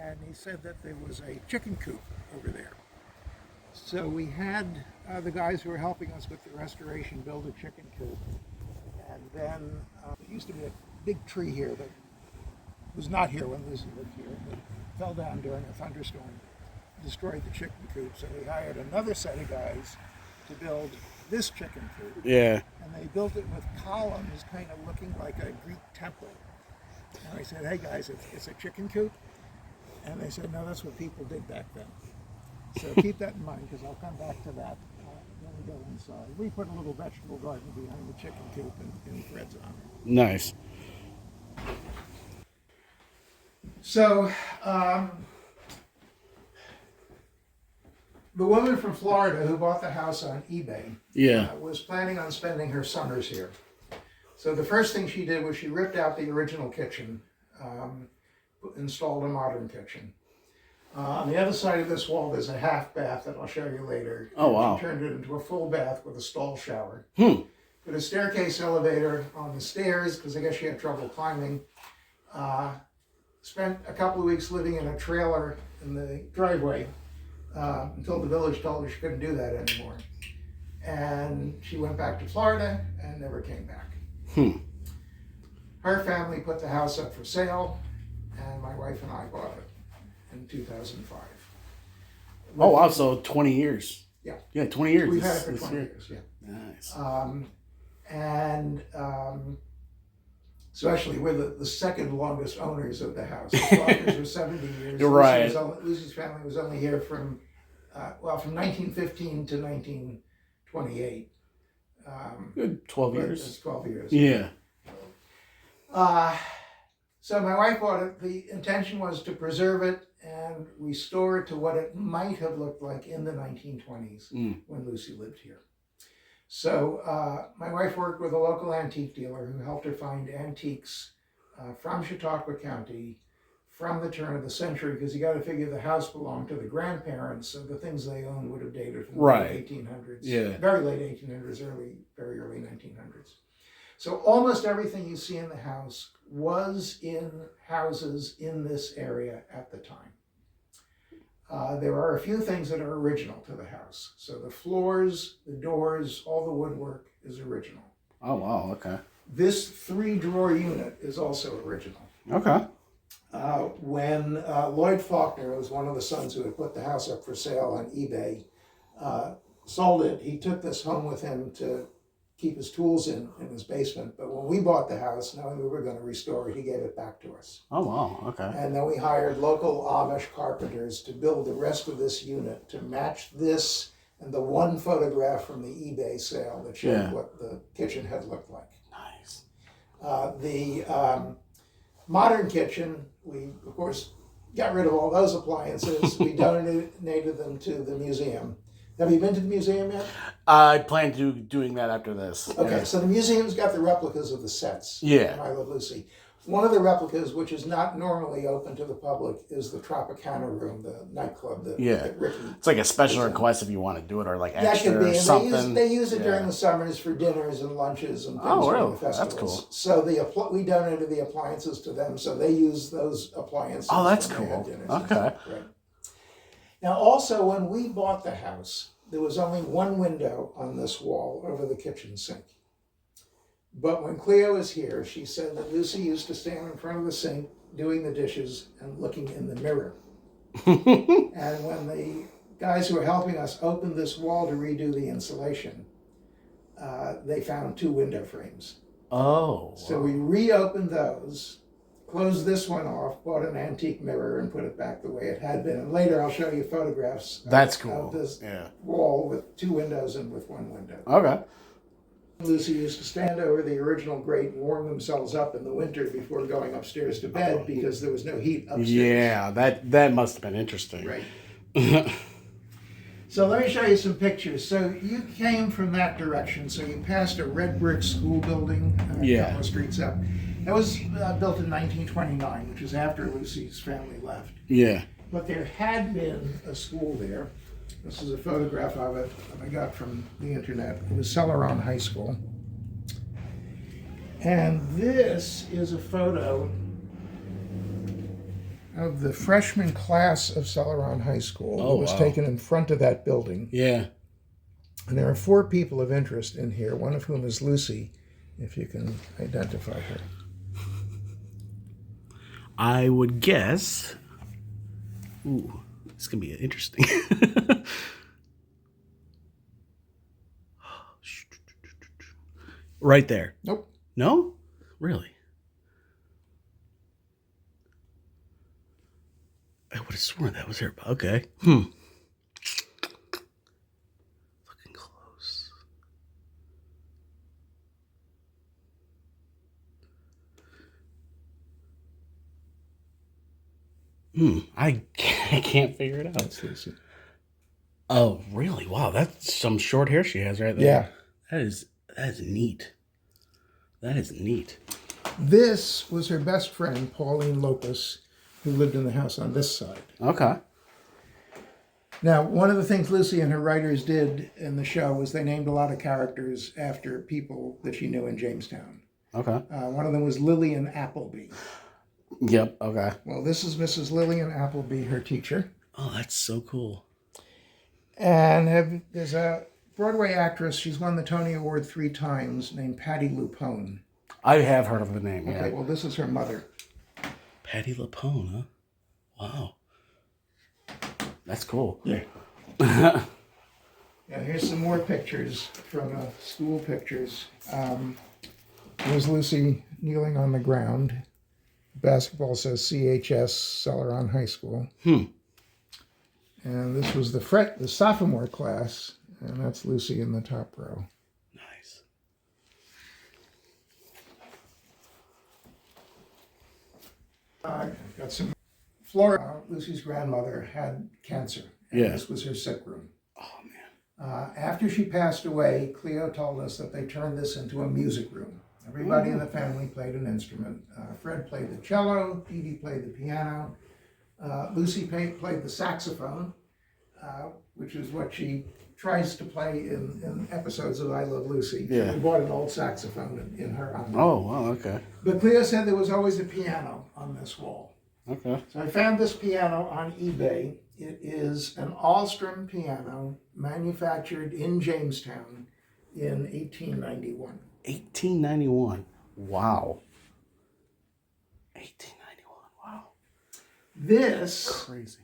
and he said that there was a chicken coop over there. So we had the guys who were helping us with the restoration build a chicken coop. And then there used to be a big tree here that was not here when Lucy lived here, but fell down during a thunderstorm, destroyed the chicken coop. So we hired another set of guys to build this chicken coop. Yeah. And they built it with columns kind of looking like a Greek temple. And I said, hey guys, it's a chicken coop? And they said, no, that's what people did back then. So keep that in mind, because I'll come back to that when we go inside. We put a little vegetable garden behind the chicken coop in Fred's honor. Nice. So, the woman from Florida who bought the house on eBay was planning on spending her summers here. So the first thing she did was she ripped out the original kitchen, installed a modern kitchen. On the other side of this wall, there's a half bath that I'll show you later. Oh, wow. She turned it into a full bath with a stall shower. Put a staircase elevator on the stairs, because I guess she had trouble climbing. Spent a couple of weeks living in a trailer in the driveway until the village told her she couldn't do that anymore. And she went back to Florida and never came back. Her family put the house up for sale, and my wife and I bought it in 2005. Oh, wow, so 20 years. Yeah. Yeah, 20 years. We've had it for 20 years, yeah. Nice. So actually, we're the second longest owners of the house. The fathers were 70 years. You're right. Lucy's family was only here from 1915 to 1928. Good 12 years. That's 12 years. Yeah. So my wife bought it. The intention was to preserve it and restore it to what it might have looked like in the 1920s when Lucy lived here. So my wife worked with a local antique dealer who helped her find antiques from Chautauqua County from the turn of the century, because you got to figure the house belonged to the grandparents, so the things they owned would have dated from the late 1800s. Yeah. Very late 1800s, very early 1900s. So almost everything you see in the house was in houses in this area at the time. There are a few things that are original to the house. So the floors, the doors, all the woodwork is original. Oh, wow, okay. This 3-drawer unit is also original. Okay. When Lloyd Faulkner, who was one of the sons who had put the house up for sale on eBay, sold it, he took this home with him to keep his tools in his basement. But when we bought the house, knowing we were going to restore it, he gave it back to us. Oh, wow, okay. And then we hired local Amish carpenters to build the rest of this unit to match this and the one photograph from the eBay sale that showed what the kitchen had looked like. Nice. The modern kitchen, we, of course, got rid of all those appliances. We donated them to the museum. Have you been to the museum yet? I plan to doing that after this. Okay, so the museum's got the replicas of the sets. Yeah. I Love Lucy. One of the replicas, which is not normally open to the public, is the Tropicana room, the nightclub that Ricky. It's like a special request if you want to do it, or like That extra could be. or And something. they use it during the summers for dinners and lunches and things during the festivals. That's cool. So we donated the appliances to them, so they use those appliances. Oh, that's when they had cool. dinners. Okay. Right. Now, also, when we bought the house, there was only one window on this wall over the kitchen sink. But when Cleo was here, she said that Lucy used to stand in front of the sink doing the dishes and looking in the mirror. And when the guys who were helping us opened this wall to redo the insulation, they found 2 window frames. Oh. So we reopened those, closed this one off, bought an antique mirror and put it back the way it had been. And later I'll show you photographs of this wall with 2 windows and with 1 window. Okay. Lucy used to stand over the original grate and warm themselves up in the winter before going upstairs to bed because there was no heat upstairs. Yeah, that must have been interesting. Right. So let me show you some pictures. So you came from that direction. So you passed a red brick school building a couple of streets up. It was built in 1929, which is after Lucy's family left. Yeah. But there had been a school there. This is a photograph of it that I got from the internet. It was Celeron High School. And this is a photo of the freshman class of Celeron High School. Oh, It was wow. taken in front of that building. Yeah. And there are 4 people of interest in here, one of whom is Lucy, if you can identify her. I would guess. Ooh, it's gonna be interesting. Right there. Nope. No? Really? I would have sworn that was her. Okay. Looking close. I can't figure it out. That's Lucy. Oh, really? Wow, that's some short hair she has right there. Yeah. That is neat. That is neat. This was her best friend, Pauline Lopez, who lived in the house on this side. Okay. Now, one of the things Lucy and her writers did in the show was they named a lot of characters after people that she knew in Jamestown. Okay. One of them was Lillian Appleby. Yep. Okay. Well, this is Mrs. Lillian Appleby, her teacher. Oh, that's so cool. And there's a Broadway actress, she's won the Tony Award 3 times, named Patti LuPone. I have heard of the name. Yeah. Okay, well, this is her mother. Patti LuPone, huh? Wow. That's cool. Yeah. Yeah, here's some more pictures from school pictures. There's Lucy kneeling on the ground. Basketball says CHS Celeron High School. And this was the sophomore class, and that's Lucy in the top row. Nice. Got some. Flora, Lucy's grandmother, had cancer. And Yeah. This was her sick room. Oh, man. After she passed away, Cleo told us that they turned this into a music room. Everybody in the family played an instrument. Fred played the cello, Dee Dee played the piano, Lucy played the saxophone, which is what she tries to play in episodes of I Love Lucy. Yeah. We bought an old saxophone in her honor. Oh, wow. Okay. But Cleo said there was always a piano on this wall. Okay. So I found this piano on eBay. It is an Alstrom piano manufactured in Jamestown in 1891. 1891. Wow. 1891. Wow. This Crazy.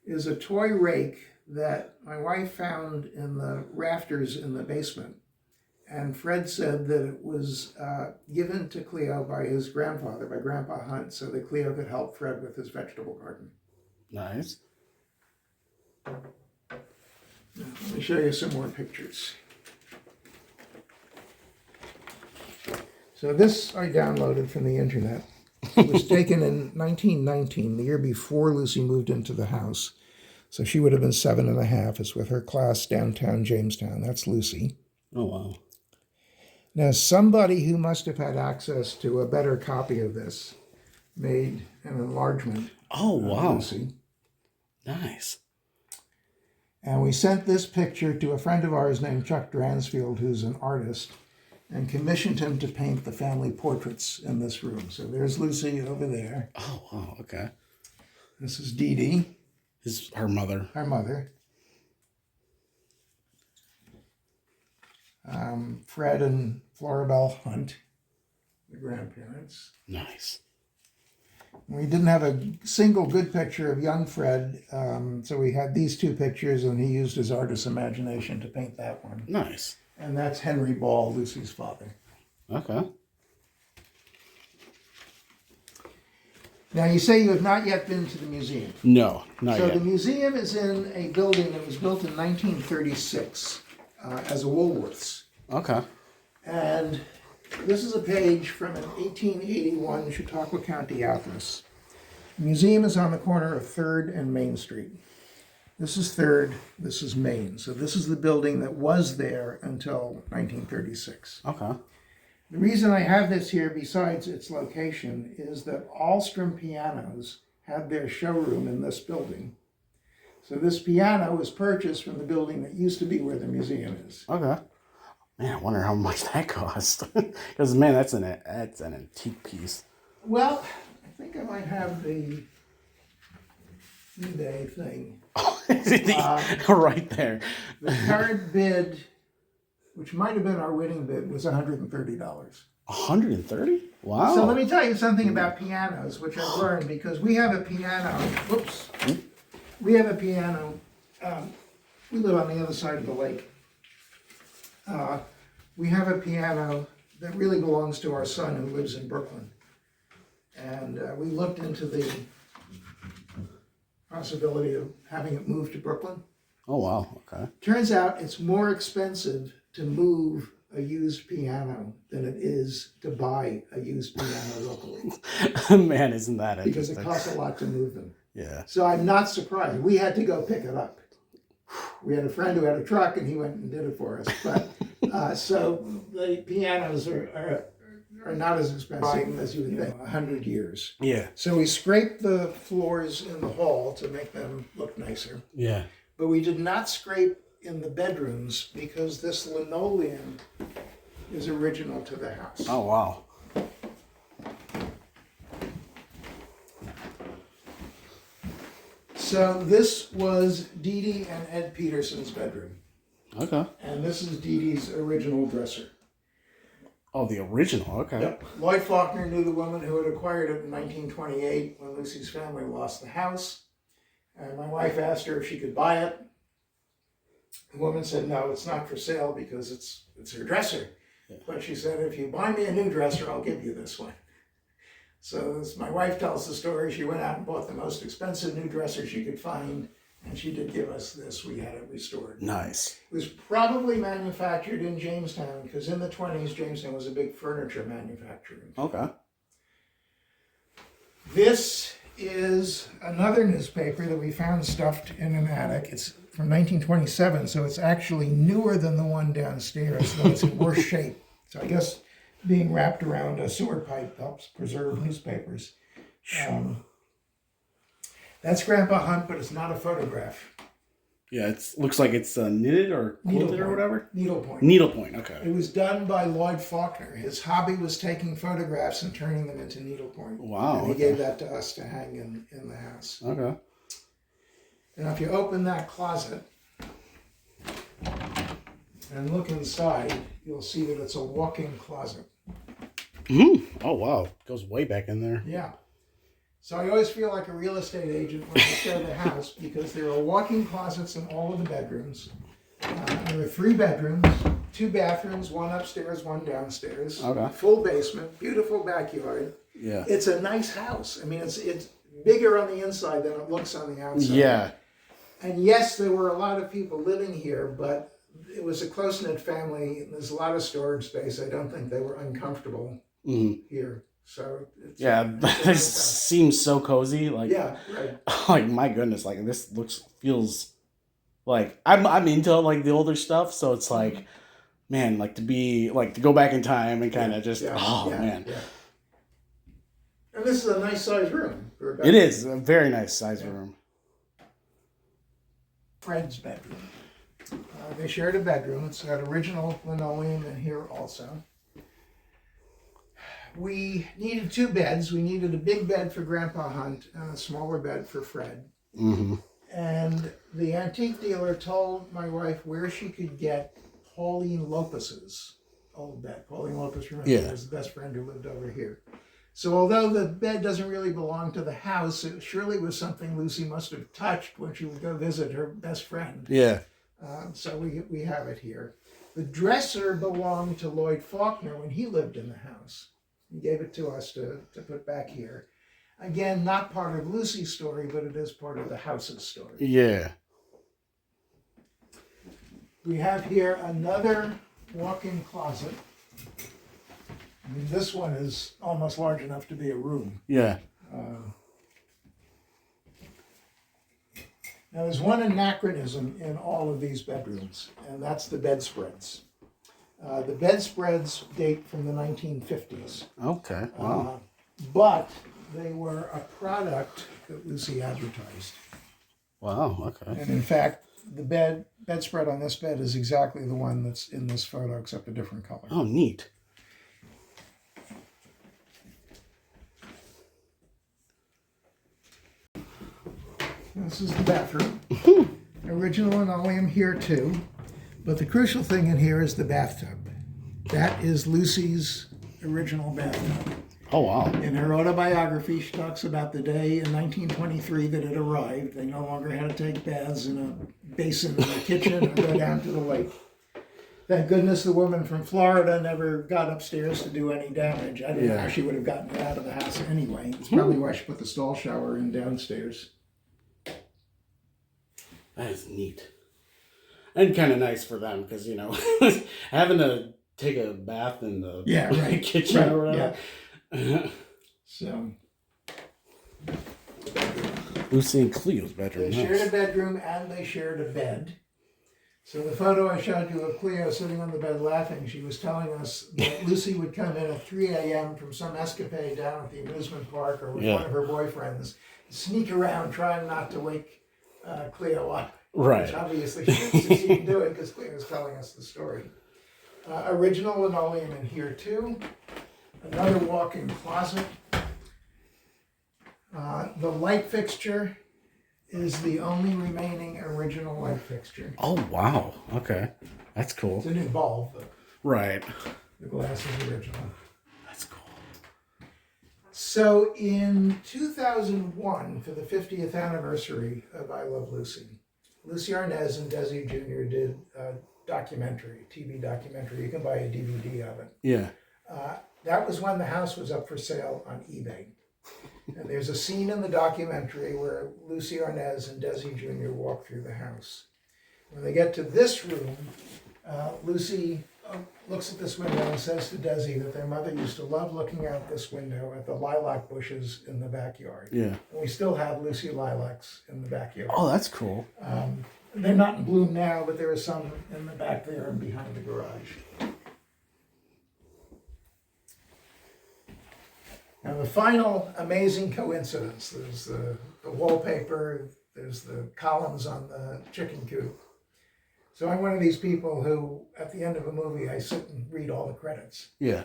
is a toy rake that my wife found in the rafters in the basement. And Fred said that it was given to Cleo by his grandfather, by Grandpa Hunt, so that Cleo could help Fred with his vegetable garden. Nice. Let me show you some more pictures. So this I downloaded from the internet. It was taken in 1919, the year before Lucy moved into the house. So she would have been 7.5. It's with her class downtown Jamestown. That's Lucy. Oh, wow. Now, somebody who must have had access to a better copy of this made an enlargement Oh, of wow. Lucy. Nice. And we sent this picture to a friend of ours named Chuck Dransfield, who's an artist, and commissioned him to paint the family portraits in this room. So there's Lucy over there. Oh, wow. Okay. This is Dee Dee, Her mother. our mother. Fred and Floribel Hunt, the grandparents. Nice. We didn't have a single good picture of young Fred, so we had these 2 pictures, and he used his artist's imagination to paint that one. Nice. And that's Henry Ball, Lucy's father. Okay. Now, you say you have not yet been to the museum. No, not So yet. the museum is in a building that was built in 1936 as a Woolworths. Okay. And this is a page from an 1881 Chautauqua County atlas. The museum is on the corner of 3rd and Main Street. This is 3rd, this is Main. So this is the building that was there until 1936. Okay. The reason I have this here, besides its location, is that Alstrom Pianos had their showroom in this building. So this piano was purchased from the building that used to be where the museum is. Okay. Man, I wonder how much that cost. Because, man, that's an antique piece. Well, I think I might have the eBay thing. Right there. The current bid, which might have been our winning bid, was $130. 130? Wow. So let me tell you something about pianos, which I've learned because we have a piano. Whoops. We have a piano. We live on the other side of the lake. We have a piano that really belongs to our son who lives in Brooklyn. And we looked into the possibility of having it moved to Brooklyn. Oh, wow. Okay. Turns out it's more expensive to move a used piano than it is to buy a used piano locally. Man, isn't that Because interesting? it costs a lot to move them. Yeah. So I'm not surprised. We had to go pick it up. We had a friend who had a truck and he went and did it for us. But so the pianos are not as expensive as you would think. 100 years. Yeah. So we scraped the floors in the hall to make them look nicer. Yeah. But we did not scrape in the bedrooms because this linoleum is original to the house. Oh, wow. So this was Dee Dee and Ed Peterson's bedroom. Okay. And this is Dee Dee's original dresser. Oh, the original. Okay. Yep. Lloyd Faulkner knew the woman who had acquired it in 1928 when Lucy's family lost the house. And my wife asked her if she could buy it. The woman said, no, it's not for sale because it's her dresser. Yeah. But she said, if you buy me a new dresser, I'll give you this one. So as my wife tells the story, she went out and bought the most expensive new dresser she could find, and she did give us this. We had it restored. Nice. It was probably manufactured in Jamestown, because in the 20s, Jamestown was a big furniture manufacturing. Okay. This is another newspaper that we found stuffed in an attic. It's from 1927, so it's actually newer than the one downstairs, though it's in worse shape. So I guess being wrapped around a sewer pipe helps preserve newspapers. That's Grandpa Hunt, but it's not a photograph. Yeah, it looks like it's knitted or quilted or whatever. Needlepoint. Needlepoint, okay. It was done by Lloyd Faulkner. His hobby was taking photographs and turning them into needlepoint. Wow. And he gave that to us to hang in the house. Okay. Now, if you open that closet and look inside, you'll see that it's a walk-in closet. Oh, wow. It goes way back in there. Yeah. So I always feel like a real estate agent when I show the house because there are walk-in closets in all of the bedrooms. There are 3 bedrooms, 2 bathrooms, 1 upstairs, 1 downstairs. Okay. Full basement, beautiful backyard. Yeah. It's a nice house. I mean, it's bigger on the inside than it looks on the outside. Yeah. And yes, there were a lot of people living here, but it was a close-knit family. There's a lot of storage space. I don't think they were uncomfortable here. So this seems so cozy. Like, yeah, right. Like, my goodness, like this feels like I'm into like the older stuff. So it's like, man, like to go back in time and kind of man. Yeah. And this is a nice sized room. It is a very nice size room. Fred's bedroom. They shared a bedroom. It's got original linoleum in here also. We needed 2 beds. We needed a big bed for Grandpa Hunt and a smaller bed for Fred. Mm-hmm. And the antique dealer told my wife where she could get Pauline Lopez's old bed. Pauline Lopez, remember, was the best friend who lived over here. So although the bed doesn't really belong to the house, it surely was something Lucy must have touched when she would go visit her best friend. Yeah. So we have it here. The dresser belonged to Lloyd Faulkner when he lived in the house. He gave it to us to put back here. Again, not part of Lucy's story, but it is part of the house's story. Yeah. We have here another walk-in closet. I mean, this one is almost large enough to be a room. Yeah. Now, there's one anachronism in all of these bedrooms, and that's the bedspreads. The bedspreads date from the 1950s. Okay. Wow. But they were a product that Lucy advertised. Wow. Okay. And in fact, the bedspread on this bed is exactly the one that's in this photo, except a different color. Oh, neat. This is the bathroom. Original linoleum here too. But the crucial thing in here is the bathtub. That is Lucy's original bathtub. Oh, wow. In her autobiography, she talks about the day in 1923 that it arrived. They no longer had to take baths in a basin in the kitchen or go down to the lake. Thank goodness the woman from Florida never got upstairs to do any damage. I don't know how she would have gotten it out of the house anyway. It's probably why she put the stall shower in downstairs. That is neat. And kind of nice for them because, having to take a bath in the kitchen or whatever. Yeah. So, Lucy and Cleo's bedroom. They shared a bedroom and they shared a bed. So the photo I showed you of Cleo sitting on the bed laughing, she was telling us that Lucy would come in at 3 a.m. from some escapade down at the amusement park or with one of her boyfriends, sneak around trying not to wake Cleo up. Right. Which obviously she didn't succeed in doing because Cleo was telling us the story. Original linoleum in here too. Another walk-in closet. The light fixture is the only remaining original light fixture. Oh, wow. Okay. That's cool. It's a new bulb, but right. The glass is original. That's cool. So in 2001, for the 50th anniversary of I Love Lucy, Lucy Arnaz and Desi Jr. did a documentary, TV documentary. You can buy a DVD of it. Yeah. That was when the house was up for sale on eBay. And there's a scene in the documentary where Lucy Arnaz and Desi Jr. walk through the house. When they get to this room, Lucy looks at this window and says to Desi that their mother used to love looking out this window at the lilac bushes in the backyard. Yeah. And we still have Lucy lilacs in the backyard. Oh, that's cool. They're not in bloom now, but there are some in the back there and behind the garage. Now the final amazing coincidence, there's the wallpaper, there's the columns on the chicken coop. So I'm one of these people who, at the end of a movie, I sit and read all the credits. Yeah.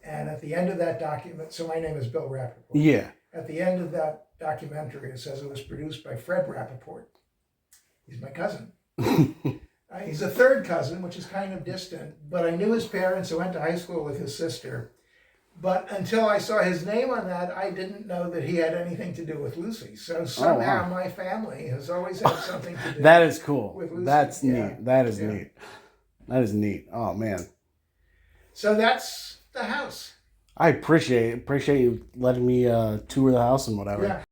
And at the end of that document, so my name is Bill Rapaport. Yeah. At the end of that documentary, it says it was produced by Fred Rapaport. He's my cousin. He's a third cousin, which is kind of distant, but I knew his parents. I went to high school with his sister. But until I saw his name on that, I didn't know that he had anything to do with Lucy. So somehow my family has always had something to do that is cool. With Lucy. That's neat. That is neat. That is neat. Oh, man. So that's the house. I appreciate you letting me tour the house and whatever. Yeah.